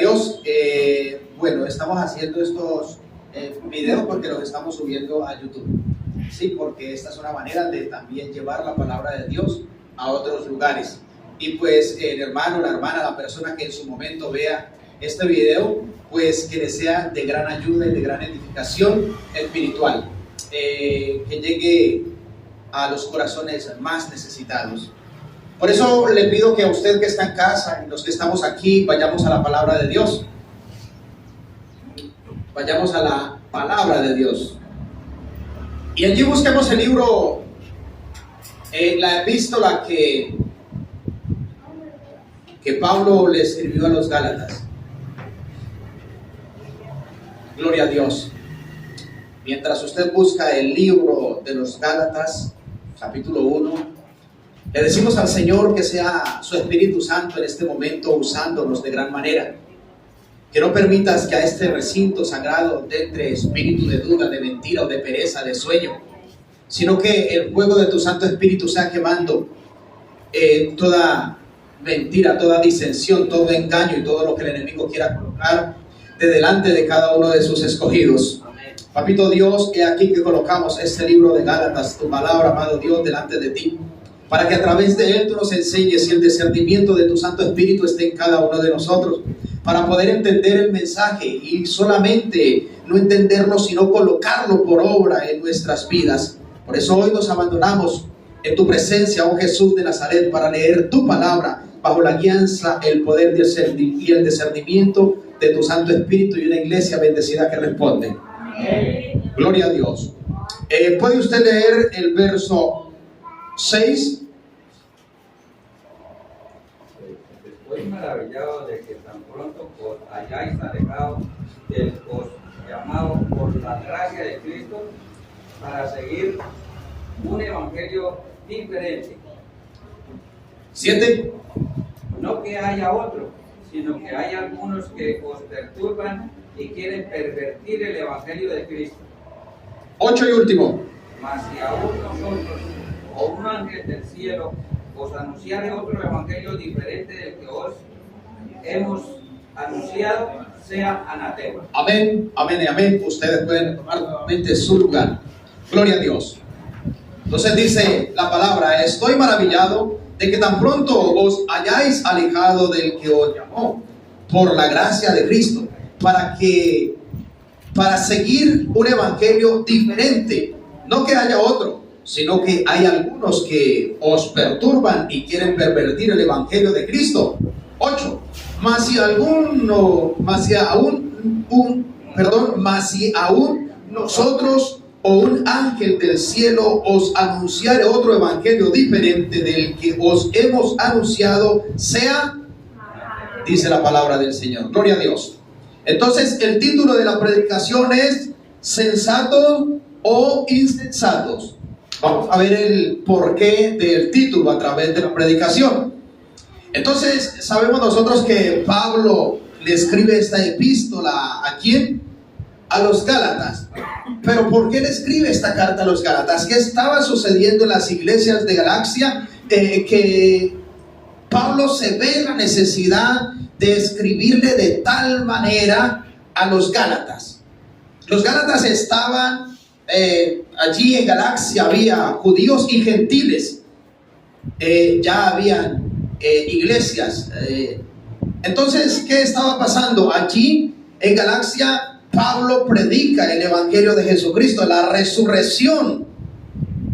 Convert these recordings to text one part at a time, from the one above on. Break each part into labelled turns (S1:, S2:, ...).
S1: Dios. Bueno, estamos haciendo estos videos porque los estamos subiendo a YouTube. Sí, porque esta es una manera de también llevar la palabra de Dios a otros lugares. Y pues el hermano, la hermana, la persona que en su momento vea este video, pues que le sea de gran ayuda y de gran edificación espiritual, que llegue a los corazones más necesitados. Por eso le pido que a usted que está en casa y los que estamos aquí, vayamos a la palabra de Dios. Vayamos a la palabra de Dios. Y allí busquemos el libro, la epístola que Pablo le escribió a los Gálatas. Gloria a Dios. Mientras usted busca el libro de los Gálatas, capítulo 1, le decimos al Señor que sea su Espíritu Santo en este momento usándonos de gran manera. Que no permitas que a este recinto sagrado entre espíritu de duda, de mentira o de pereza, de sueño, sino que el fuego de tu Santo Espíritu sea quemando toda mentira, toda disensión, todo engaño y todo lo que el enemigo quiera colocar de delante de cada uno de sus escogidos. Amén. Papito Dios, he aquí que colocamos este libro de Gálatas, tu palabra, amado Dios, delante de ti, para que a través de él tú nos enseñes y el discernimiento de tu Santo Espíritu esté en cada uno de nosotros, para poder entender el mensaje y solamente no entenderlo, sino colocarlo por obra en nuestras vidas. Por eso hoy nos abandonamos en tu presencia, oh Jesús de Nazaret, para leer tu palabra bajo la guianza, el poder y el discernimiento de tu Santo Espíritu y una iglesia bendecida que responde. Amén. Gloria a Dios. ¿Puede usted leer el verso 6?
S2: Estoy maravillado de que tan pronto os hayáis alejado del os llamado por la gracia de Cristo para seguir un evangelio diferente.
S1: 7.
S2: No que haya otro, sino que hay algunos que os perturban y quieren pervertir el evangelio de Cristo.
S1: 8 y último.
S2: Mas si aún nosotros o un ángel del cielo os anunciare otro evangelio diferente del que os hemos anunciado, sea anatema.
S1: Amén, amén y amén. Ustedes pueden tomar nuevamente su lugar. Gloria a Dios. Entonces dice la palabra: estoy maravillado de que tan pronto os hayáis alejado del que os llamó por la gracia de Cristo, para seguir un evangelio diferente. No que haya otro, sino que hay algunos que os perturban y quieren pervertir el evangelio de Cristo. 8. Mas si aún nosotros o un ángel del cielo os anunciare otro evangelio diferente del que os hemos anunciado, sea, dice la palabra del Señor. Gloria a Dios. Entonces el título de la predicación es ¿sensatos o insensatos? Vamos a ver el porqué del título a través de la predicación. Entonces sabemos nosotros que Pablo le escribe esta epístola ¿a quién? A los Gálatas. Pero ¿por qué le escribe esta carta a los Gálatas? ¿Qué estaba sucediendo en las iglesias de Galacia? Que Pablo se ve la necesidad de escribirle de tal manera a los Gálatas. Los Gálatas estaban allí en Galacia, había judíos y gentiles. Ya habían iglesias. Entonces, ¿qué estaba pasando? Allí en Galacia Pablo predica el evangelio de Jesucristo, la resurrección,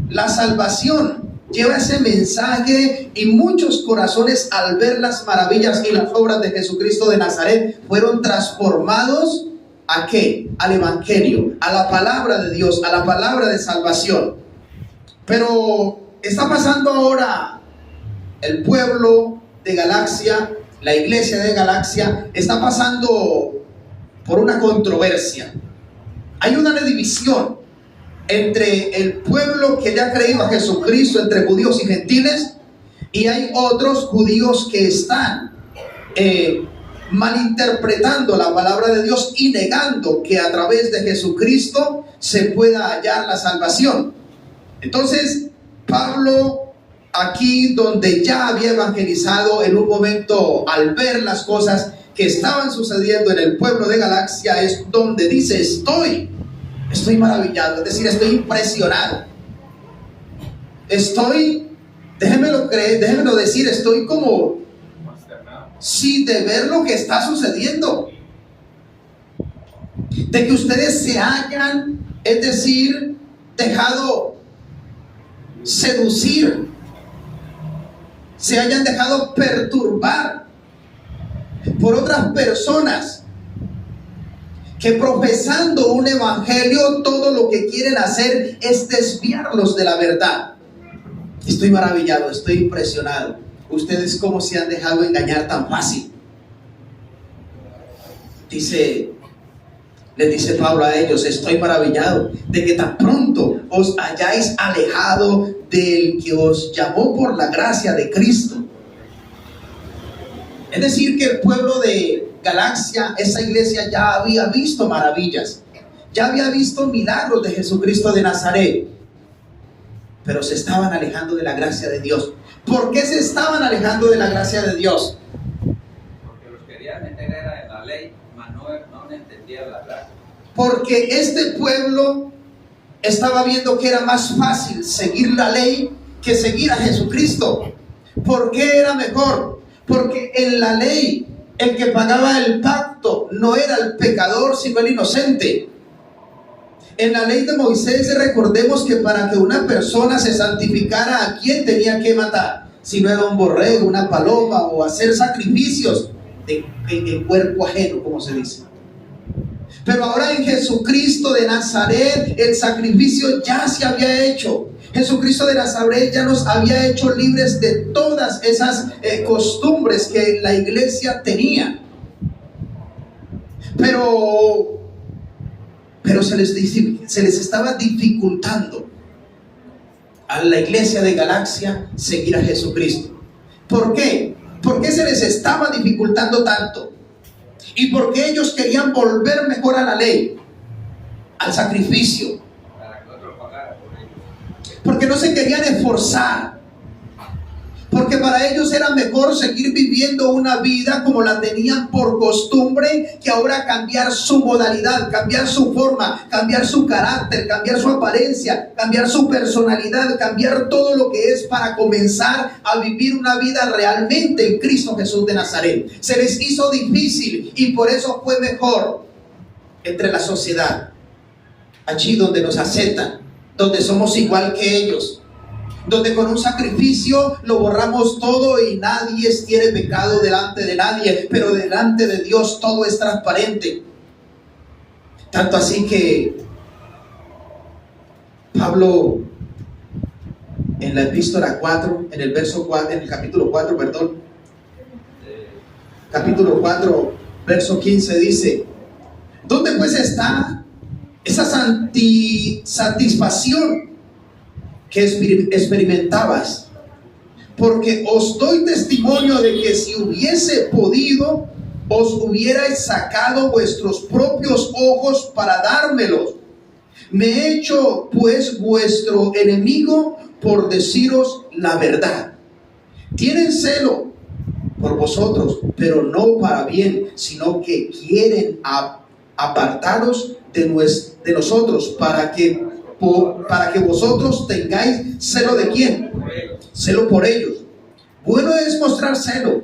S1: la salvación. Lleva ese mensaje y muchos corazones, al ver las maravillas y las obras de Jesucristo de Nazaret, fueron transformados ¿a qué? Al evangelio, a la palabra de Dios, a la palabra de salvación. Pero está pasando ahora el pueblo de Galacia, la iglesia de Galacia, está pasando por una controversia. Hay una división entre el pueblo que le ha creído a Jesucristo, entre judíos y gentiles, y hay otros judíos que están malinterpretando la palabra de Dios y negando que a través de Jesucristo se pueda hallar la salvación. Entonces Pablo, aquí donde ya había evangelizado, en un momento al ver las cosas que estaban sucediendo en el pueblo de Galacia es donde dice estoy maravillado, es decir, estoy impresionado. Déjenmelo decir, estoy como, sí, de ver lo que está sucediendo. De que ustedes se hayan, es decir, dejado seducir, se hayan dejado perturbar por otras personas que profesando un evangelio todo lo que quieren hacer es desviarlos de la verdad. Estoy maravillado, estoy impresionado. Ustedes cómo se han dejado engañar tan fácil. Les dice Pablo a ellos, estoy maravillado de que tan pronto os hayáis alejado del que os llamó por la gracia de Cristo. Es decir, que el pueblo de Galacia, esa iglesia ya había visto maravillas, ya había visto milagros de Jesucristo de Nazaret, pero se estaban alejando de la gracia de Dios. ¿Por qué se estaban alejando de la gracia de Dios?
S2: Porque los querían meter en la ley, mas no entendían la gracia.
S1: Porque este pueblo estaba viendo que era más fácil seguir la ley que seguir a Jesucristo. ¿Por qué era mejor? Porque en la ley el que pagaba el pacto no era el pecador, sino el inocente. En la ley de Moisés recordemos que para que una persona se santificara, ¿a quién tenía que matar? Si no era un borrego, una paloma, o hacer sacrificios en cuerpo ajeno, como se dice. Pero ahora en Jesucristo de Nazaret el sacrificio ya se había hecho. Jesucristo de Nazaret ya nos había hecho libres de todas esas costumbres que la iglesia tenía. Pero se les estaba dificultando a la iglesia de Galacia seguir a Jesucristo. ¿Por qué? ¿Por qué se les estaba dificultando tanto? ¿Y por qué ellos querían volver mejor a la ley, al sacrificio?
S2: Para que otros pagaran por ellos.
S1: Porque no se querían esforzar. Porque para ellos era mejor seguir viviendo una vida como la tenían por costumbre, que ahora cambiar su modalidad, cambiar su forma, cambiar su carácter, cambiar su apariencia, cambiar su personalidad, cambiar todo lo que es para comenzar a vivir una vida realmente en Cristo Jesús de Nazaret. Se les hizo difícil y por eso fue mejor entre la sociedad, allí donde nos aceptan, donde somos igual que ellos, donde con un sacrificio lo borramos todo y nadie tiene pecado delante de nadie, pero delante de Dios todo es transparente. Tanto así que Pablo en la epístola 4, en el verso 4, en el capítulo 4, capítulo 4, verso 15 dice: ¿dónde pues está esa satisfacción que experimentabas? Porque os doy testimonio de que si hubiese podido, os hubierais sacado vuestros propios ojos para dármelos. Me he hecho pues vuestro enemigo por deciros la verdad. Tienen celo por vosotros, pero no para bien, sino que quieren apartaros de nosotros para que vosotros tengáis celo. ¿De quién? Celo por ellos. Bueno es mostrar celo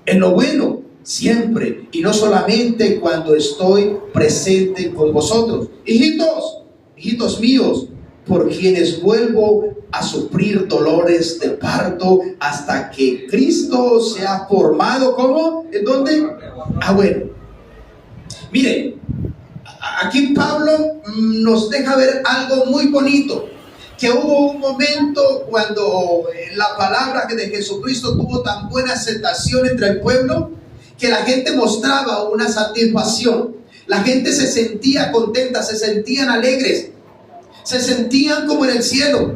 S1: en lo bueno siempre, y no solamente cuando estoy presente con vosotros. Hijitos míos, por quienes vuelvo a sufrir dolores de parto hasta que Cristo sea formado. ¿Cómo? ¿En dónde? Bueno, miren, aquí Pablo nos deja ver algo muy bonito, que hubo un momento cuando la palabra de Jesucristo tuvo tan buena aceptación entre el pueblo, que la gente mostraba una satisfacción. La gente se sentía contenta, se sentían alegres, se sentían como en el cielo.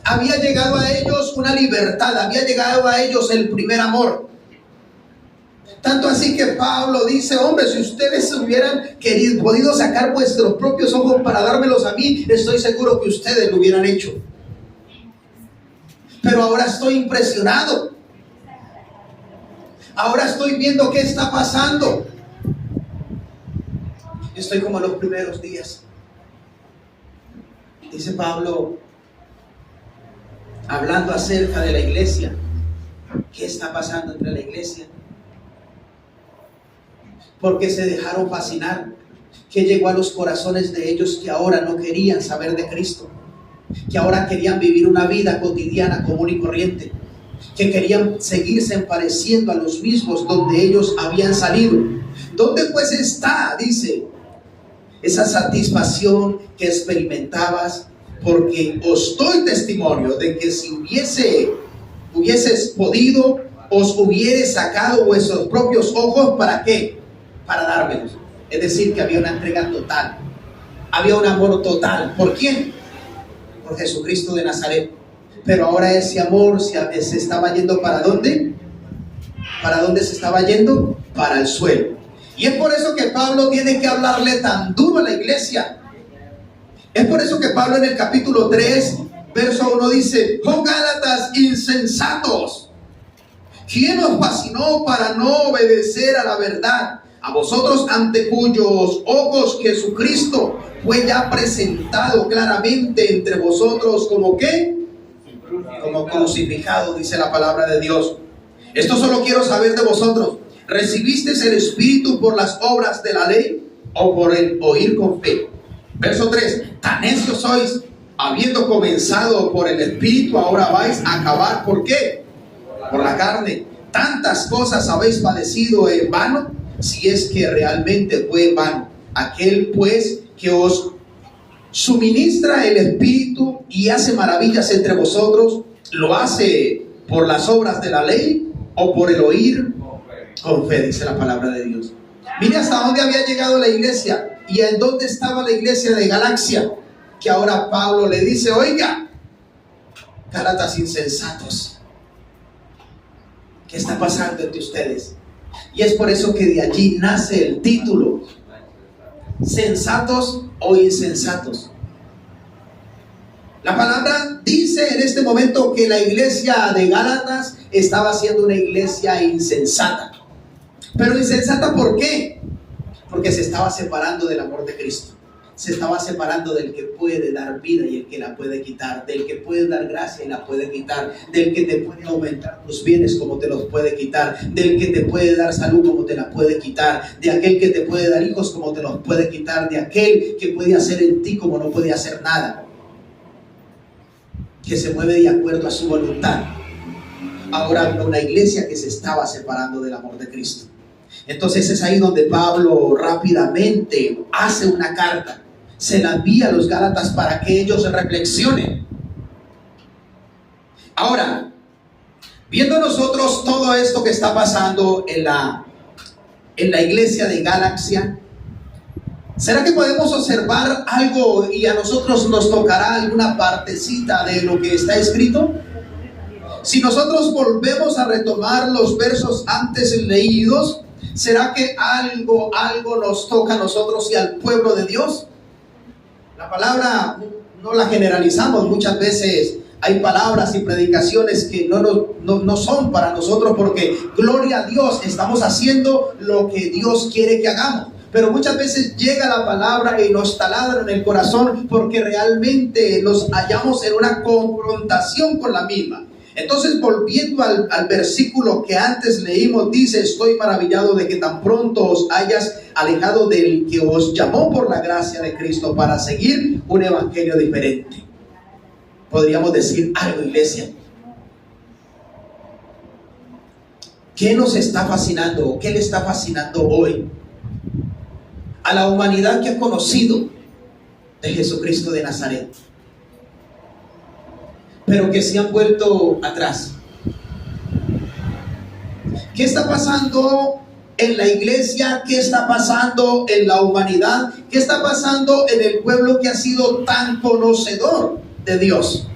S1: Había llegado a ellos una libertad, había llegado a ellos el primer amor. Tanto así que Pablo dice: hombre, si ustedes hubieran podido sacar vuestros propios ojos para dármelos a mí, estoy seguro que ustedes lo hubieran hecho. Pero ahora estoy impresionado. Ahora estoy viendo qué está pasando. Estoy como en los primeros días. Dice Pablo, hablando acerca de la iglesia. ¿Qué está pasando entre la iglesia? Porque se dejaron fascinar. ¿Qué llegó a los corazones de ellos que ahora no querían saber de Cristo? Que ahora querían vivir una vida cotidiana, común y corriente. Que querían seguirse pareciendo a los mismos donde ellos habían salido. ¿Dónde pues está, dice, esa satisfacción que experimentabas? Porque os doy testimonio de que si hubieses podido, os hubiere sacado vuestros propios ojos. ¿Para qué? Para dármelos. Es decir, que había una entrega total. Había un amor total. ¿Por quién? Por Jesucristo de Nazaret. Pero ahora ese amor se estaba yendo ¿para dónde? ¿Para dónde se estaba yendo? Para el suelo. Y es por eso que Pablo tiene que hablarle tan duro a la iglesia. Es por eso que Pablo en el capítulo 3, verso 1 dice: oh Gálatas insensatos, ¿quién os fascinó para no obedecer a la verdad? A vosotros ante cuyos ojos Jesucristo fue ya presentado claramente entre vosotros como ¿qué? Como crucificado, dice la palabra de Dios. Esto solo quiero saber de vosotros: ¿recibisteis el Espíritu por las obras de la ley o por el oír con fe? Verso 3: tan necios sois, habiendo comenzado por el Espíritu, ahora vais a acabar ¿por qué? Por la carne. Tantas cosas habéis padecido en vano, si es que realmente fue en vano. Aquel pues que os suministra el Espíritu y hace maravillas entre vosotros, ¿lo hace por las obras de la ley o por el oír con fe? Dice la palabra de Dios. Mire hasta dónde había llegado la iglesia y en dónde estaba la iglesia de Galacia, que ahora Pablo le dice: oiga, Gálatas insensatos, ¿qué está pasando entre ustedes? Y es por eso que de allí nace el título: sensatos o insensatos. La palabra dice en este momento que la iglesia de Gálatas estaba siendo una iglesia insensata. Pero insensata, ¿por qué? Porque se estaba separando del amor de Cristo. Se estaba separando del que puede dar vida y el que la puede quitar, del que puede dar gracia y la puede quitar, del que te puede aumentar tus bienes como te los puede quitar, del que te puede dar salud como te la puede quitar, de aquel que te puede dar hijos como te los puede quitar, de aquel que puede hacer en ti como no puede hacer nada, que se mueve de acuerdo a su voluntad. Ahora una iglesia que se estaba separando del amor de Cristo. Entonces es ahí donde Pablo rápidamente hace una carta, se la envía a los Gálatas para que ellos reflexionen. Ahora, viendo nosotros todo esto que está pasando en la iglesia de Galacia, ¿será que podemos observar algo y a nosotros nos tocará alguna partecita de lo que está escrito? Si nosotros volvemos a retomar los versos antes leídos, ¿será que algo nos toca a nosotros y al pueblo de Dios? La palabra no la generalizamos. Muchas veces hay palabras y predicaciones que no son para nosotros, porque gloria a Dios, estamos haciendo lo que Dios quiere que hagamos. Pero muchas veces llega la palabra y nos taladra en el corazón porque realmente nos hallamos en una confrontación con la misma. Entonces, volviendo al versículo que antes leímos, dice: estoy maravillado de que tan pronto os hayas alejado del que os llamó por la gracia de Cristo para seguir un evangelio diferente. Podríamos decir algo, iglesia. ¿Qué nos está fascinando o qué le está fascinando hoy a la humanidad que ha conocido de Jesucristo de Nazaret, pero que se han vuelto atrás? ¿Qué está pasando en la iglesia? ¿Qué está pasando en la humanidad? ¿Qué está pasando en el pueblo que ha sido tan conocedor de Dios?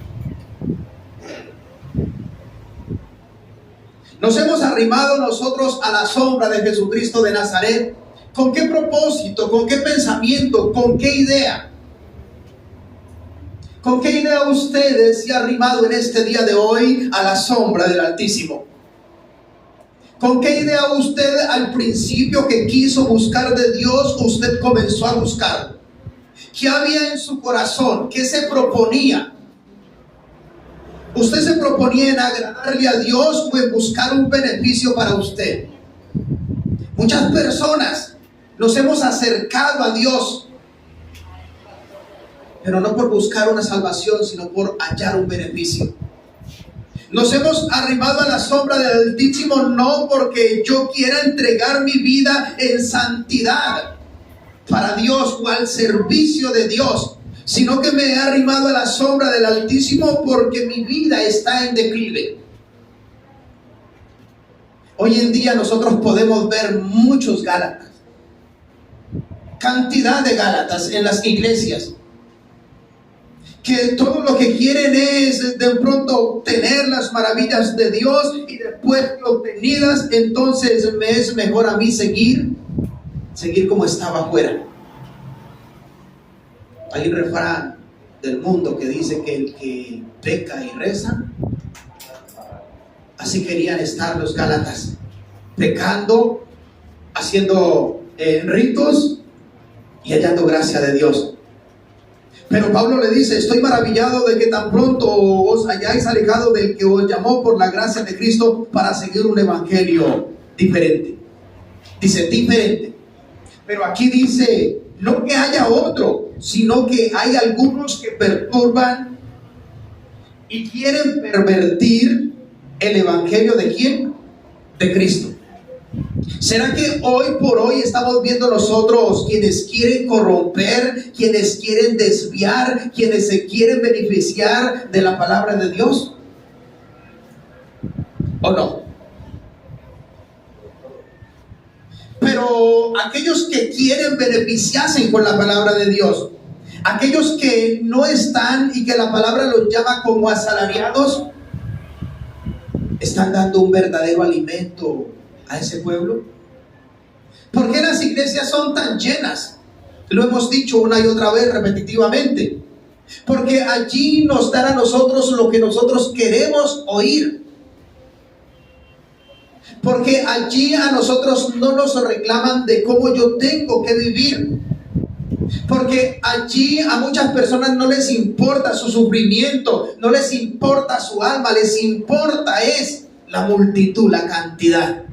S1: Nos hemos arrimado nosotros a la sombra de Jesucristo de Nazaret. ¿Con qué propósito? ¿Con qué pensamiento? ¿Con qué idea? ¿Con qué idea ustedes se han arrimado en este día de hoy a la sombra del Altísimo? ¿Con qué idea usted al principio que quiso buscar de Dios, usted comenzó a buscar? ¿Qué había en su corazón? ¿Qué se proponía? ¿Usted se proponía en agradarle a Dios o en buscar un beneficio para usted? Muchas personas nos hemos acercado a Dios, pero no por buscar una salvación, sino por hallar un beneficio. Nos hemos arrimado a la sombra del Altísimo no porque yo quiera entregar mi vida en santidad para Dios o al servicio de Dios, sino que me he arrimado a la sombra del Altísimo porque mi vida está en declive. Hoy en día nosotros podemos ver muchos Gálatas, cantidad de Gálatas en las iglesias, que todo lo que quieren es de pronto obtener las maravillas de Dios, y después de obtenidas, entonces me es mejor a mí seguir como estaba afuera. Hay un refrán del mundo que dice que el que peca y reza, así querían estar los Gálatas, pecando, haciendo ritos y hallando gracia de Dios. Pero Pablo le dice: estoy maravillado de que tan pronto os hayáis alejado del que os llamó por la gracia de Cristo para seguir un evangelio diferente. Dice diferente. Pero aquí dice, no que haya otro, sino que hay algunos que perturban y quieren pervertir el evangelio ¿de quién? De Cristo. ¿Será que hoy por hoy estamos viendo nosotros quienes quieren corromper, quienes quieren desviar, quienes se quieren beneficiar de la palabra de Dios? ¿O no? Pero aquellos que quieren beneficiarse con la palabra de Dios, aquellos que no están y que la palabra los llama como asalariados, están dando un verdadero alimento a ese pueblo. ¿Por qué las iglesias son tan llenas? Lo hemos dicho una y otra vez repetitivamente. Porque allí nos dan a nosotros lo que nosotros queremos oír. Porque allí a nosotros no nos reclaman de cómo yo tengo que vivir. Porque allí a muchas personas no les importa su sufrimiento, no les importa su alma, les importa es la multitud, la cantidad.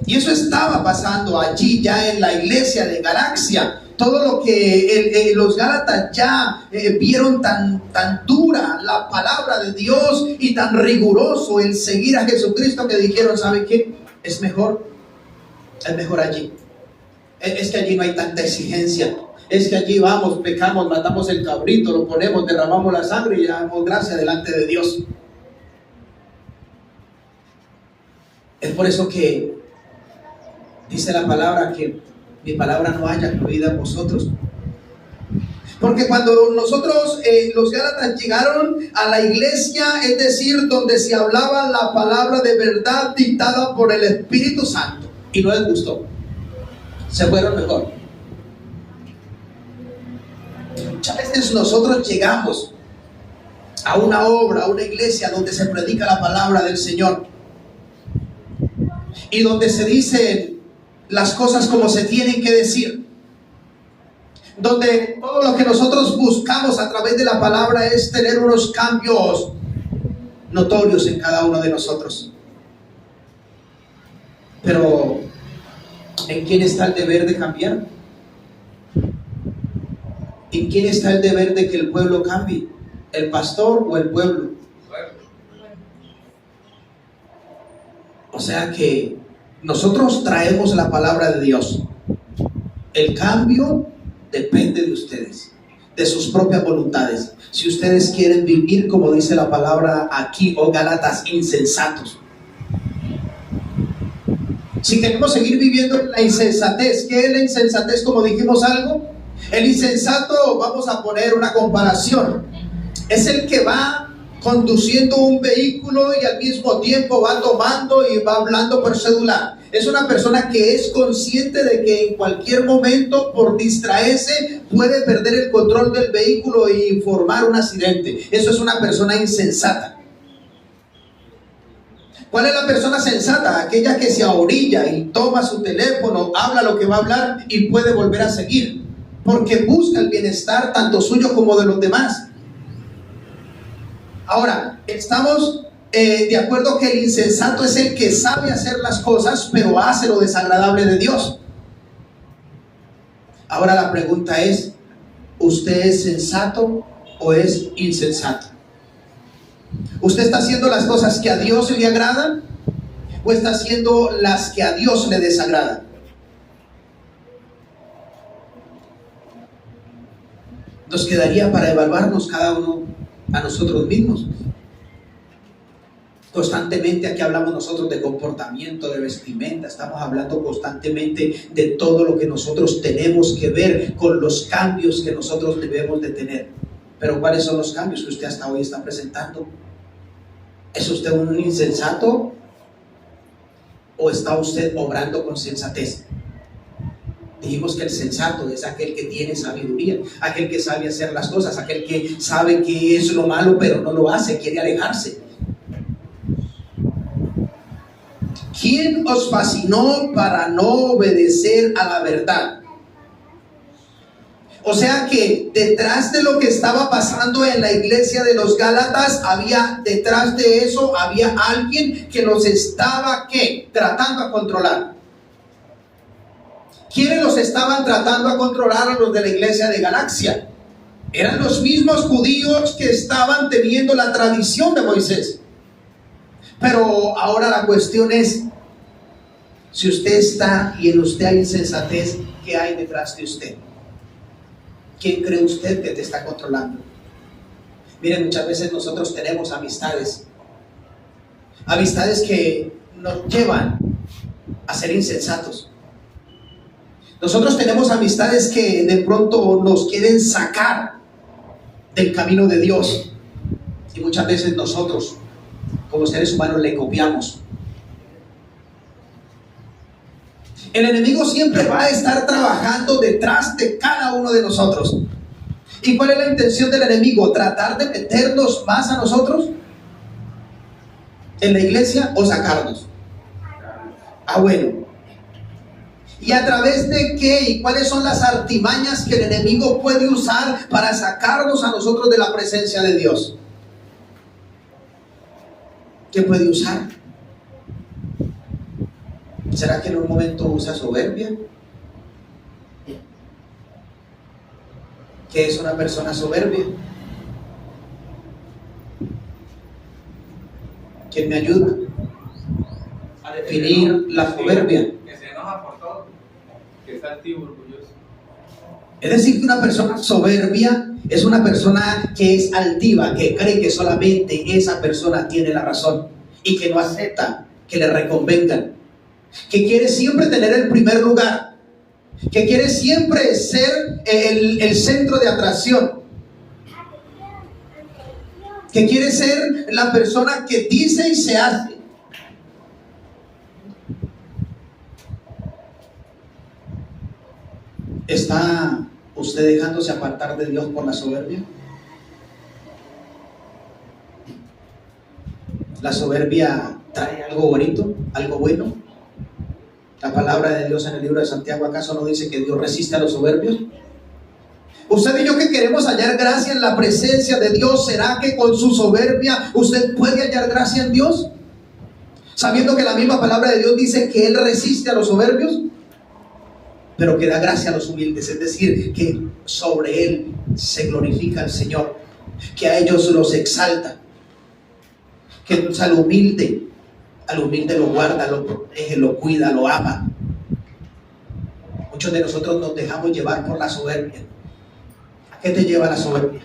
S1: Y eso estaba pasando allí ya en la iglesia de Galacia. Todo lo que los Gálatas ya vieron tan dura la palabra de Dios y tan riguroso el seguir a Jesucristo, que dijeron: ¿sabe qué? Es mejor allí. Es que allí no hay tanta exigencia. Es que allí vamos, pecamos, matamos el cabrito, lo ponemos, derramamos la sangre y damos gracia delante de Dios. Es por eso que dice la palabra que mi palabra no haya fluido en vosotros. Porque cuando nosotros, los Gálatas, llegaron a la iglesia, es decir, donde se hablaba la palabra de verdad dictada por el Espíritu Santo, y no les gustó, se fueron mejor. Muchas veces nosotros llegamos a una obra, a una iglesia donde se predica la palabra del Señor y donde se dicen las cosas como se tienen que decir, donde todo lo que nosotros buscamos a través de la palabra es tener unos cambios notorios en cada uno de nosotros. Pero ¿en quién está el deber de cambiar? ¿En quién está el deber de que el pueblo cambie? ¿El pastor o el pueblo? O sea que nosotros traemos la palabra de Dios. El cambio depende de ustedes, de sus propias voluntades. Si ustedes quieren vivir como dice la palabra aquí, oh Gálatas insensatos. Si queremos seguir viviendo en la insensatez, ¿qué es la insensatez? Como dijimos algo, el insensato, vamos a poner una comparación, es el que va conduciendo un vehículo y al mismo tiempo va tomando y va hablando por celular. Es una persona que es consciente de que en cualquier momento, por distraerse, puede perder el control del vehículo y formar un accidente. Eso es una persona insensata. ¿Cuál es la persona sensata? Aquella que se ahorilla y toma su teléfono, habla lo que va a hablar y puede volver a seguir, porque busca el bienestar tanto suyo como de los demás. Ahora, estamos de acuerdo que el insensato es el que sabe hacer las cosas, pero hace lo desagradable de Dios. Ahora la pregunta es, ¿usted es sensato o es insensato? ¿Usted está haciendo las cosas que a Dios le agradan o está haciendo las que a Dios le desagradan? Nos quedaría para evaluarnos cada uno a nosotros mismos. Constantemente aquí hablamos nosotros de comportamiento, de vestimenta, estamos hablando constantemente de todo lo que nosotros tenemos que ver con los cambios que nosotros debemos de tener. Pero ¿cuáles son los cambios que usted hasta hoy está presentando? ¿Es usted un insensato o está usted obrando con sensatez? Dijimos que el sensato es aquel que tiene sabiduría, aquel que sabe hacer las cosas, aquel que sabe que es lo malo pero no lo hace, quiere alejarse. ¿Quién os fascinó para no obedecer a la verdad? O sea que detrás de lo que estaba pasando en la iglesia de los Gálatas, detrás de eso había alguien que los estaba, ¿qué? Tratando a controlar. ¿Quiénes los estaban tratando a controlar a los de la iglesia de Galacia? Eran los mismos judíos que estaban teniendo la tradición de Moisés. Pero ahora la cuestión es, si usted está y en usted hay insensatez, ¿qué hay detrás de usted? ¿Quién cree usted que te está controlando? Miren, muchas veces nosotros tenemos amistades que nos llevan a ser insensatos. Nosotros tenemos amistades que de pronto nos quieren sacar del camino de Dios, y muchas veces nosotros como seres humanos le copiamos. El enemigo siempre va a estar trabajando detrás de cada uno de nosotros. ¿Y cuál es la intención del enemigo? ¿Tratar de meternos más a nosotros en la iglesia o sacarnos? Bueno. ¿Y a través de qué? ¿Y cuáles son las artimañas que el enemigo puede usar para sacarnos a nosotros de la presencia de Dios? ¿Qué puede usar? ¿Será que en un momento usa soberbia? ¿Qué es una persona soberbia? ¿Quién me ayuda a definir la soberbia?
S2: Que se enoja por todo, que está altivo, orgulloso.
S1: Es decir, que una persona soberbia es una persona que es altiva, que cree que solamente esa persona tiene la razón y que no acepta que le reconvengan, que quiere siempre tener el primer lugar, que quiere siempre ser el centro de atracción, que quiere ser la persona que dice y se hace. ¿Está usted dejándose apartar de Dios por la soberbia? ¿La soberbia trae algo bonito, algo bueno? La palabra de Dios en el libro de Santiago, ¿acaso no dice que Dios resiste a los soberbios? Usted y yo que queremos hallar gracia en la presencia de Dios, ¿será que con su soberbia usted puede hallar gracia en Dios? Sabiendo que la misma palabra de Dios dice que Él resiste a los soberbios, pero que da gracia a los humildes. Es decir, que sobre Él se glorifica el Señor, que a ellos los exalta, que al humilde lo guarda, lo protege, lo cuida, lo ama. Muchos de nosotros nos dejamos llevar por la soberbia. ¿A qué te lleva la soberbia?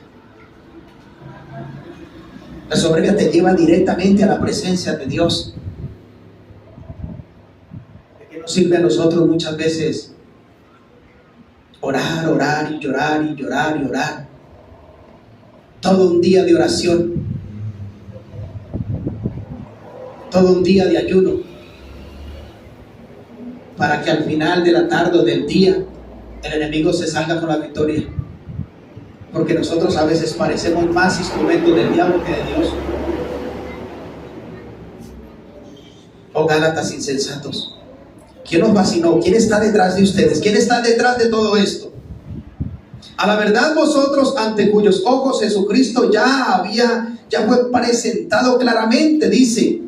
S1: La soberbia te lleva directamente a la presencia de Dios. ¿De qué nos sirve a nosotros muchas veces orar, orar y llorar y llorar y orar? Todo un día de oración, todo un día de ayuno, para que al final de la tarde o del día el enemigo se salga con la victoria. Porque nosotros a veces parecemos más instrumentos del diablo que de Dios. Oh Gálatas insensatos, ¿quién os fascinó? ¿Quién está detrás de ustedes? ¿Quién está detrás de todo esto? A la verdad vosotros, ante cuyos ojos Jesucristo ya fue presentado claramente, dice.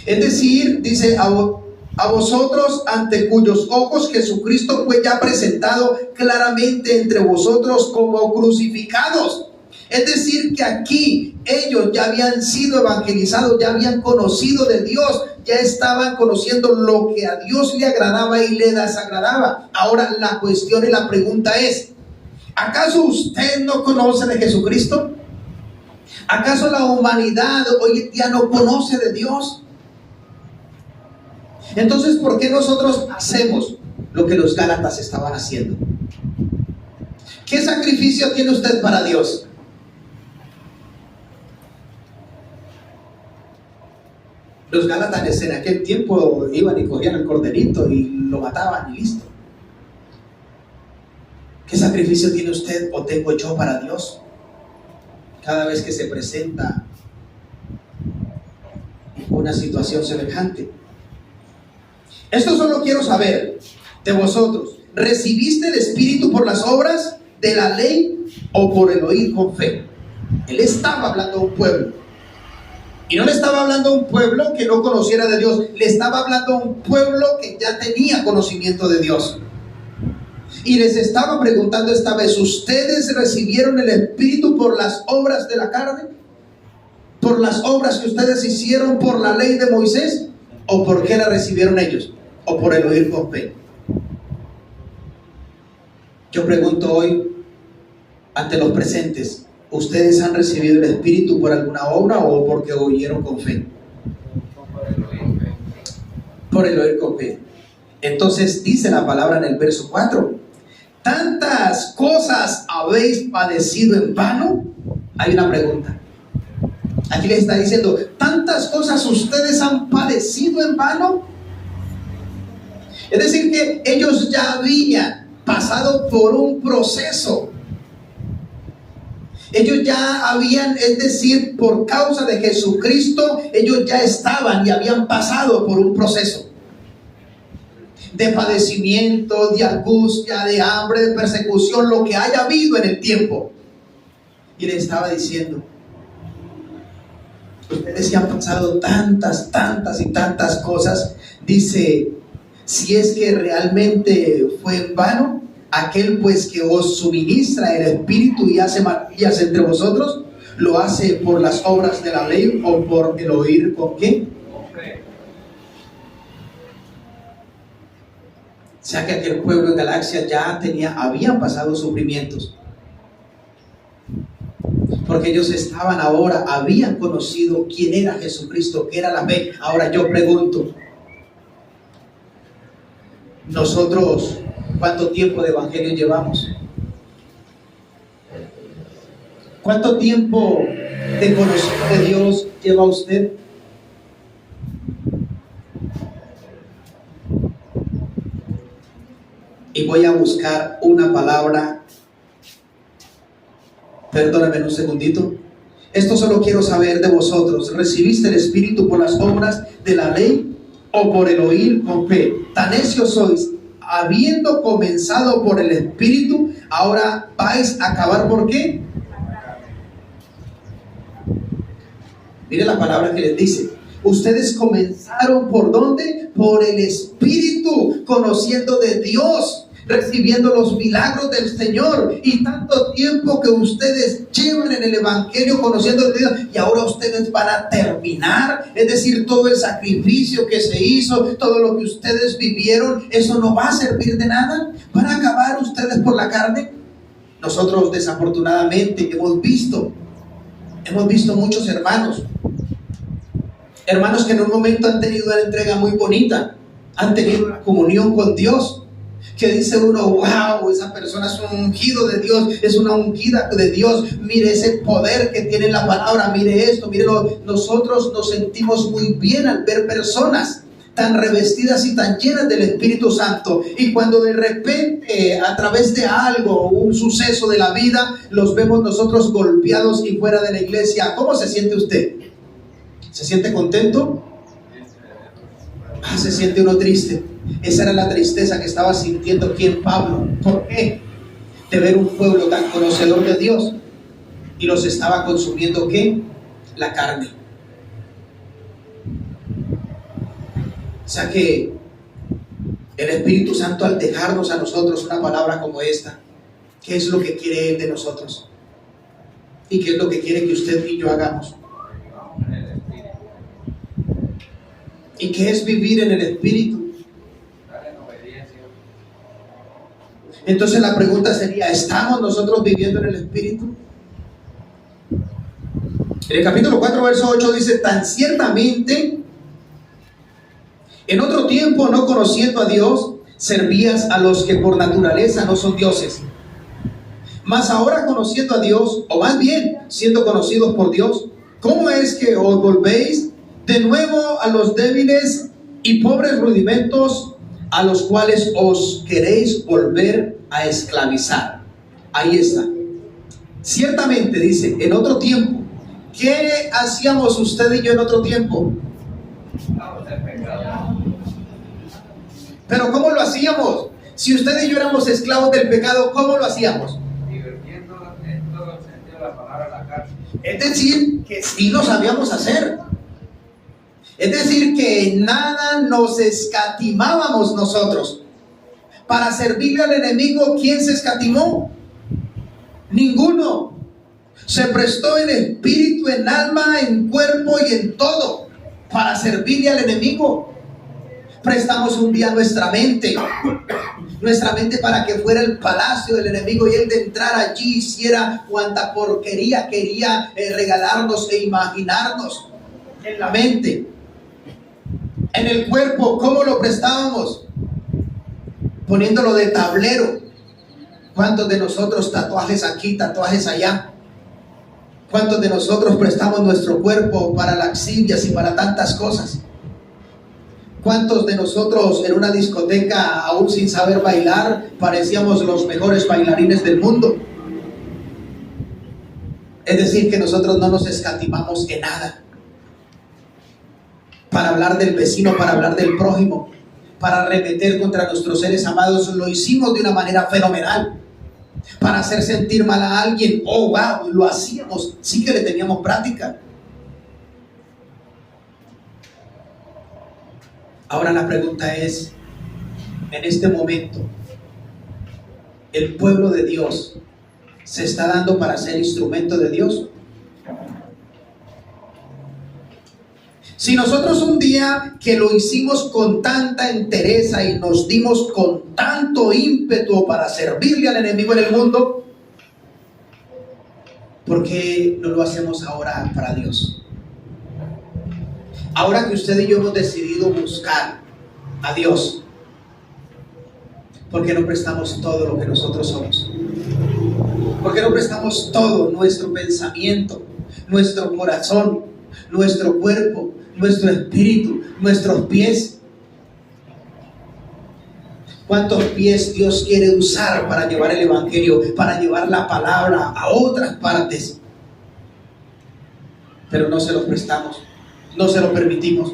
S1: Es decir, dice, a vosotros, ante cuyos ojos Jesucristo fue ya presentado claramente entre vosotros como crucificados. Es decir, que aquí ellos ya habían sido evangelizados, ya habían conocido de Dios, ya estaban conociendo lo que a Dios le agradaba y le desagradaba. Ahora la cuestión y la pregunta es, ¿acaso usted no conoce de Jesucristo? ¿Acaso la humanidad hoy en día no conoce de Dios? Entonces, ¿por qué nosotros hacemos lo que los Gálatas estaban haciendo? ¿Qué sacrificio tiene usted para Dios? Los Gálatas en aquel tiempo iban y cogían el corderito y lo mataban y listo. ¿Qué sacrificio tiene usted o tengo yo para Dios? Cada vez que se presenta una situación semejante. Esto solo quiero saber de vosotros. ¿Recibiste el Espíritu por las obras de la ley o por el oír con fe? Él estaba hablando a un pueblo. Y no le estaba hablando a un pueblo que no conociera de Dios. Le estaba hablando a un pueblo que ya tenía conocimiento de Dios. Y les estaba preguntando esta vez, ¿ustedes recibieron el Espíritu por las obras de la carne? ¿Por las obras que ustedes hicieron por la ley de Moisés? ¿O por qué la recibieron ellos? ¿O por el oír con fe? Yo pregunto hoy ante los presentes, ¿ustedes han recibido el Espíritu por alguna obra o porque oyeron con fe? Por el oír con fe. Entonces dice la palabra en el verso 4, ¿tantas cosas habéis padecido en vano? Hay una pregunta. Aquí les está diciendo, ¿tantas cosas ustedes han padecido en vano? Es decir, que ellos ya habían pasado por un proceso. Ellos ya habían, es decir, por causa de Jesucristo, ellos ya estaban y habían pasado por un proceso de padecimiento, de angustia, de hambre, de persecución, lo que haya habido en el tiempo. Y le estaba diciendo, ustedes ya han pasado tantas y tantas cosas. Dice, si es que realmente fue en vano, aquel pues que os suministra el Espíritu y hace maravillas entre vosotros, ¿lo hace por las obras de la ley o por el oír con qué? O sea que aquel pueblo de Galacia ya habían pasado sufrimientos. Porque ellos habían conocido quién era Jesucristo, qué era la fe. Ahora yo pregunto, nosotros, ¿cuánto tiempo de evangelio llevamos? ¿Cuánto tiempo de conocer de Dios lleva usted? Y voy a buscar una palabra. Perdóname un segundito. Esto solo quiero saber de vosotros. ¿Recibiste el Espíritu por las obras de la ley o por el oír con fe? Tan necios sois, habiendo comenzado por el Espíritu, ahora vais a acabar ¿por qué? Mire la palabra que les dice. Ustedes comenzaron ¿por dónde? Por el Espíritu, conociendo de Dios, recibiendo los milagros del Señor, y tanto tiempo que ustedes llevan en el Evangelio conociendo de Dios, y ahora ustedes van a terminar, es decir, todo el sacrificio que se hizo, todo lo que ustedes vivieron, eso no va a servir de nada. ¿Van a acabar ustedes por la carne? Nosotros desafortunadamente hemos visto muchos hermanos que en un momento han tenido una entrega muy bonita, han tenido una comunión con Dios, que dice uno, wow, esa persona es un ungido de Dios, es una ungida de Dios, mire ese poder que tiene la palabra, mire esto, mírelo. Nosotros nos sentimos muy bien al ver personas tan revestidas y tan llenas del Espíritu Santo, y cuando de repente a través de algo, un suceso de la vida, los vemos nosotros golpeados y fuera de la iglesia. ¿Cómo se siente usted? ¿Se siente contento? Se siente uno triste. Esa era la tristeza que estaba sintiendo aquí en Pablo. ¿Por qué? De ver un pueblo tan conocedor de Dios y los estaba consumiendo, ¿qué? La carne. O sea que el Espíritu Santo, al dejarnos a nosotros una palabra como esta, ¿qué es lo que quiere Él de nosotros? ¿Y qué es lo que quiere que usted y yo hagamos? ¿Y qué es vivir en el Espíritu? Entonces la pregunta sería, ¿estamos nosotros viviendo en el Espíritu? En el capítulo 4, verso 8 dice: tan ciertamente en otro tiempo, no conociendo a Dios, servías a los que por naturaleza no son dioses. Mas ahora, conociendo a Dios, o más bien siendo conocidos por Dios, ¿cómo es que os volvéis de nuevo a los débiles y pobres rudimentos a los cuales os queréis volver a esclavizar? Ahí está. Ciertamente, dice, en otro tiempo. ¿Qué hacíamos usted y yo en otro tiempo? Pero ¿cómo lo hacíamos? Si usted y yo éramos esclavos del pecado, ¿cómo lo hacíamos?
S2: Divirtiéndonos en todo el sentido de la palabra, la carne.
S1: Es decir, que sí lo sabíamos hacer. Es decir, que nada nos escatimábamos nosotros. Para servirle al enemigo, ¿quién se escatimó? Ninguno. Se prestó en espíritu, en alma, en cuerpo y en todo para servirle al enemigo. Prestamos un día nuestra mente para que fuera el palacio del enemigo y él de entrar allí hiciera cuanta porquería quería regalarnos e imaginarnos en la mente. En el cuerpo, ¿cómo lo prestábamos? Poniéndolo de tablero. ¿Cuántos de nosotros tatuajes aquí, tatuajes allá? ¿Cuántos de nosotros prestamos nuestro cuerpo para laxivias y para tantas cosas? ¿Cuántos de nosotros en una discoteca, aún sin saber bailar, parecíamos los mejores bailarines del mundo? Es decir, que nosotros no nos escatimamos en nada. Para hablar del vecino, para hablar del prójimo, para arremeter contra nuestros seres amados, lo hicimos de una manera fenomenal. Para hacer sentir mal a alguien, oh wow, lo hacíamos, sí que le teníamos práctica. Ahora la pregunta es, en este momento, ¿el pueblo de Dios se está dando para ser instrumento de Dios? Si nosotros un día que lo hicimos con tanta entereza y nos dimos con tanto ímpetu para servirle al enemigo en el mundo, ¿por qué no lo hacemos ahora para Dios? Ahora que usted y yo hemos decidido buscar a Dios, ¿por qué no prestamos todo lo que nosotros somos? ¿Por qué no prestamos todo nuestro pensamiento, nuestro corazón, nuestro cuerpo, nuestro espíritu, nuestros pies? ¿Cuántos pies Dios quiere usar para llevar el evangelio, para llevar la palabra a otras partes? Pero no se los prestamos, no se lo permitimos.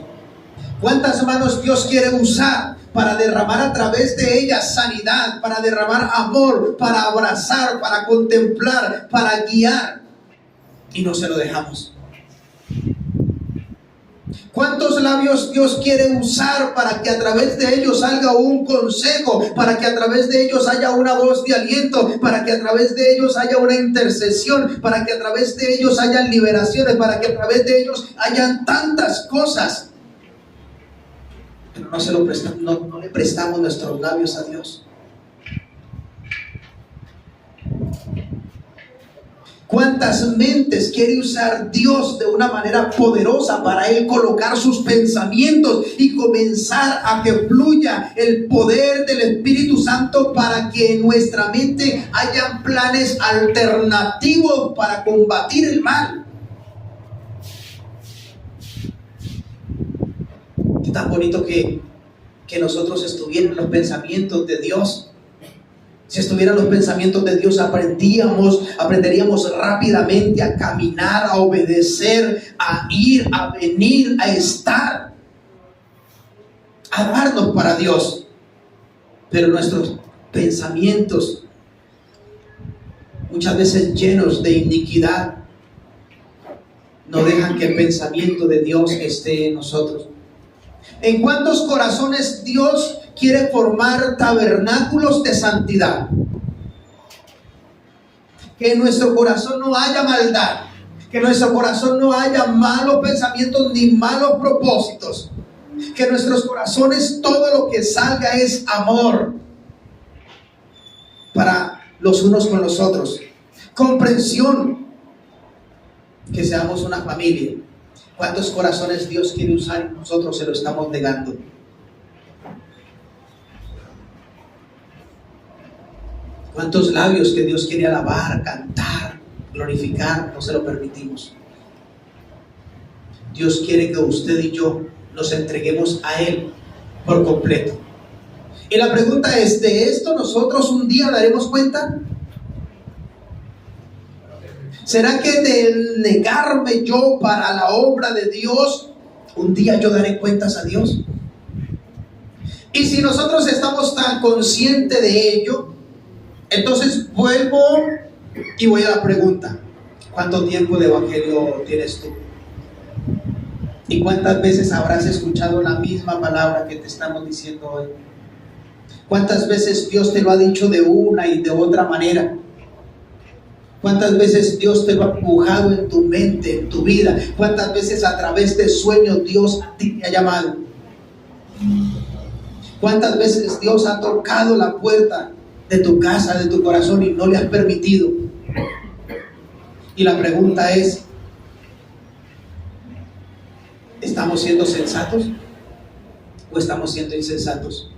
S1: ¿Cuántas manos Dios quiere usar para derramar a través de ellas sanidad, para derramar amor, para abrazar, para contemplar, para guiar? Y no se lo dejamos. ¿Cuántos labios Dios quiere usar para que a través de ellos salga un consejo, para que a través de ellos haya una voz de aliento, para que a través de ellos haya una intercesión, para que a través de ellos hayan liberaciones, para que a través de ellos hayan tantas cosas? Pero no se lo prestamos, no le prestamos nuestros labios a Dios. ¿Cuántas mentes quiere usar Dios de una manera poderosa para Él colocar sus pensamientos y comenzar a que fluya el poder del Espíritu Santo para que en nuestra mente hayan planes alternativos para combatir el mal? Qué tan bonito que nosotros estuviéramos en los pensamientos de Dios Si estuvieran los pensamientos de Dios, aprenderíamos rápidamente a caminar, a obedecer, a ir, a venir, a estar, a darnos para Dios. Pero nuestros pensamientos, muchas veces llenos de iniquidad, no dejan que el pensamiento de Dios esté en nosotros. ¿En cuántos corazones Dios quiere formar tabernáculos de santidad? Que en nuestro corazón no haya maldad, que en nuestro corazón no haya malos pensamientos ni malos propósitos, que en nuestros corazones todo lo que salga es amor para los unos con los otros, comprensión, que seamos una familia. ¿Cuántos corazones Dios quiere usar y nosotros se lo estamos negando? ¿Cuántos labios que Dios quiere alabar, cantar, glorificar, no se lo permitimos? Dios quiere que usted y yo nos entreguemos a Él por completo. Y la pregunta es, ¿de esto nosotros un día daremos cuenta? ¿Será que de negarme yo para la obra de Dios, un día yo daré cuentas a Dios? Y si nosotros estamos tan conscientes de ello, entonces vuelvo y voy a la pregunta: ¿cuánto tiempo de evangelio tienes tú? ¿Y cuántas veces habrás escuchado la misma palabra que te estamos diciendo hoy? ¿Cuántas veces Dios te lo ha dicho de una y de otra manera? ¿Cuántas veces Dios te lo ha empujado en tu mente, en tu vida? ¿Cuántas veces a través de sueños Dios a ti te ha llamado? ¿Cuántas veces Dios ha tocado la puerta de tu casa, de tu corazón, y no le has permitido? Y la pregunta es, ¿estamos siendo sensatos o estamos siendo insensatos?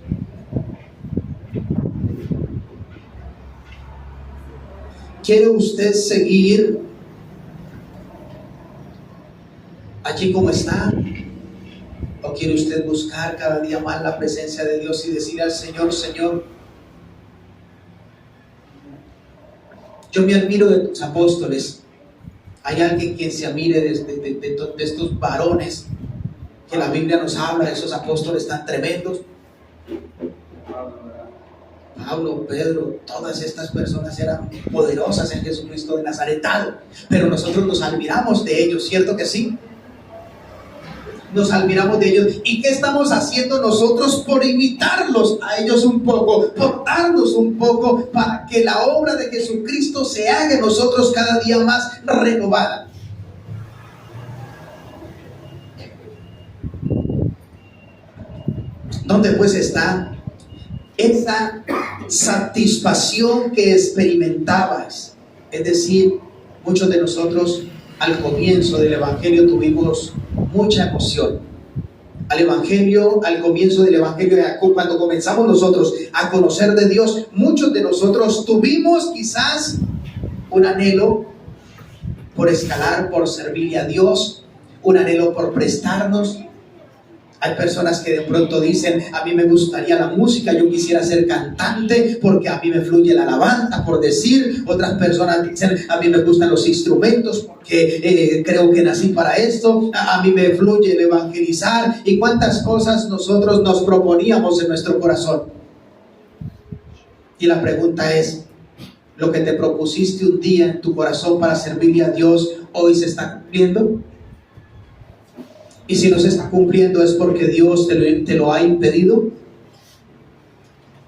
S1: ¿Quiere usted seguir allí como está? ¿O quiere usted buscar cada día más la presencia de Dios y decir al Señor: Señor, yo me admiro de tus apóstoles? ¿Hay alguien quien se admire de estos varones que la Biblia nos habla, de esos apóstoles tan tremendos? Pablo, Pedro, todas estas personas eran poderosas en Jesucristo de Nazaret, pero nosotros nos admiramos de ellos, ¿cierto que sí? Nos admiramos de ellos. ¿Y qué estamos haciendo nosotros por imitarlos a ellos un poco, por darnos un poco, para que la obra de Jesucristo se haga en nosotros cada día más renovada? ¿Dónde pues está esa satisfacción que experimentabas? Es decir, muchos de nosotros al comienzo del Evangelio tuvimos mucha emoción. Al comienzo del Evangelio de Jacob, cuando comenzamos nosotros a conocer de Dios, muchos de nosotros tuvimos quizás un anhelo por escalar, por servirle a Dios, un anhelo por prestarnos. Hay personas que de pronto dicen: a mí me gustaría la música, yo quisiera ser cantante porque a mí me fluye la alabanza, por decir. Otras personas dicen: a mí me gustan los instrumentos porque creo que nací para esto, a mí me fluye el evangelizar. Y cuántas cosas nosotros nos proponíamos en nuestro corazón. Y la pregunta es: ¿lo que te propusiste un día en tu corazón para servirle a Dios hoy se está cumpliendo? Y si no se está cumpliendo, ¿es porque Dios te lo ha impedido?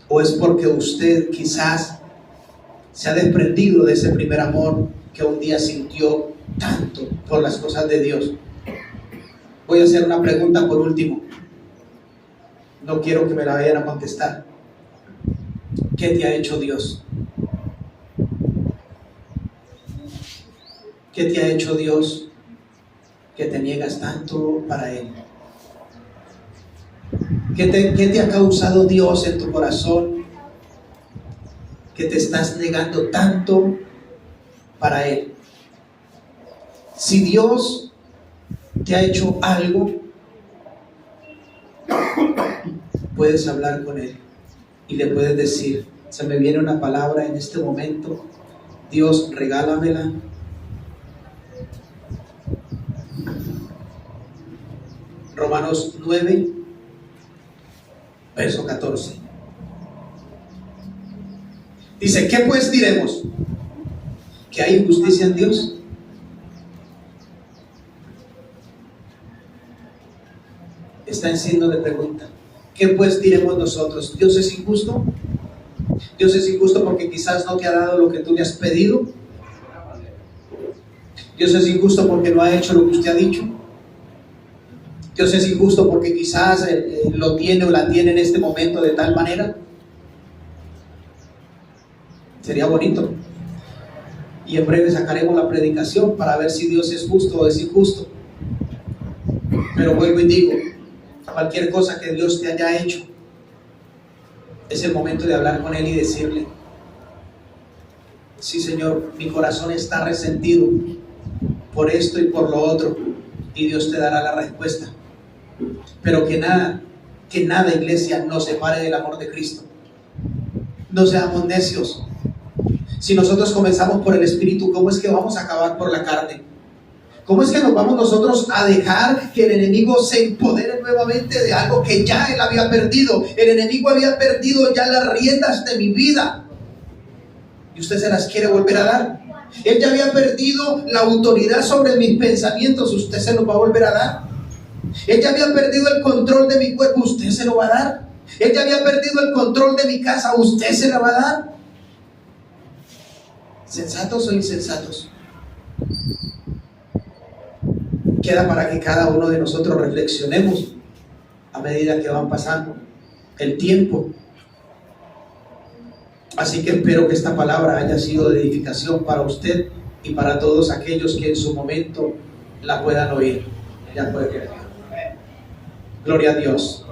S1: ¿O es porque usted quizás se ha desprendido de ese primer amor que un día sintió tanto por las cosas de Dios? Voy a hacer una pregunta por último. No quiero que me la vayan a contestar. ¿Qué te ha hecho Dios? ¿Qué te ha hecho Dios que te niegas tanto para Él? ¿Qué te ha causado Dios en tu corazón que te estás negando tanto para Él? Si Dios te ha hecho algo, puedes hablar con Él y le puedes decir: Se me viene una palabra en este momento. Dios, regálamela. Romanos 9, verso 14. Dice, ¿qué pues diremos? ¿Que hay injusticia en Dios? Está en signo de pregunta. ¿Qué pues diremos nosotros? ¿Dios es injusto? Dios es injusto porque quizás no te ha dado lo que tú le has pedido. Dios es injusto porque no ha hecho lo que usted ha dicho. Dios es injusto porque quizás lo tiene o la tiene en este momento de tal manera. Sería bonito. Y en breve sacaremos la predicación para ver si Dios es justo o es injusto. Pero vuelvo y digo, cualquier cosa que Dios te haya hecho, es el momento de hablar con Él y decirle: sí, Señor, mi corazón está resentido por esto y por lo otro, y Dios te dará la respuesta. Pero que nada, iglesia, nos separe del amor de Cristo. No seamos necios. Si nosotros comenzamos por el Espíritu, ¿cómo es que vamos a acabar por la carne? ¿Cómo es que nos vamos nosotros a dejar que el enemigo se empodere nuevamente de algo que ya él había perdido? El enemigo había perdido ya las riendas de mi vida, y usted se las quiere volver a dar. Él ya había perdido la autoridad sobre mis pensamientos, usted se los va a volver a dar. Él ya había perdido el control de mi cuerpo, usted se lo va a dar. Él ya había perdido el control de mi casa, usted se la va a dar. ¿Sensatos o insensatos? Queda para que cada uno de nosotros reflexionemos a medida que van pasando el tiempo. Así que espero que esta palabra haya sido de edificación para usted y para todos aquellos que en su momento la puedan oír. Ya puede. Gloria a Dios.